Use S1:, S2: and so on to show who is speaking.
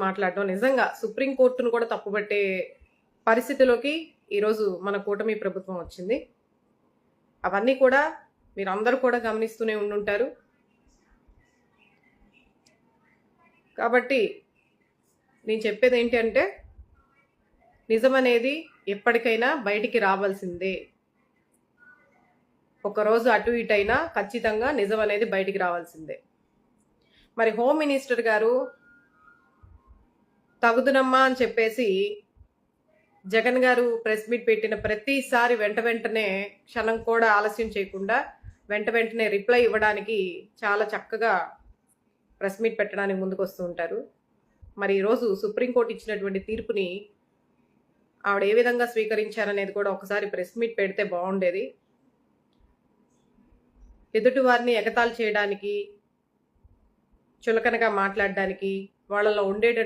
S1: మాట్లాడడం నిజంగా సుప్రీంకోర్టును కూడా తప్పుపట్టే పరిస్థితిలోకి ఈరోజు మన కూటమి ప్రభుత్వం వచ్చింది. అవన్నీ కూడా మీరందరూ కూడా గమనిస్తూనే ఉండుంటారు. కాబట్టి నేను చెప్పేది ఏంటి అంటే, నిజమనేది ఎప్పటికైనా బయటికి రావాల్సిందే. ఒకరోజు అటు ఇటైనా ఖచ్చితంగా నిజం అనేది బయటికి రావాల్సిందే. మరి హోమ్ మినిస్టర్ గారు తగుదునమ్మా అని చెప్పేసి జగన్ గారు ప్రెస్ మీట్ పెట్టిన ప్రతిసారి వెంటనే క్షణం కూడా ఆలస్యం చేయకుండా వెంటనే రిప్లై ఇవ్వడానికి చాలా చక్కగా ప్రెస్ మీట్ పెట్టడానికి ముందుకు వస్తూ ఉంటారు. మరి ఈరోజు సుప్రీంకోర్టు ఇచ్చినటువంటి తీర్పుని ఆవిడ ఏ విధంగా స్వీకరించారనేది కూడా ఒకసారి ప్రెస్ మీట్ పెడితే బాగుండేది. ఎదుటి వారిని ఎగతాళి చేయడానికి, చులకనగా మాట్లాడడానికి, వాళ్ళలో ఉండేటటువంటి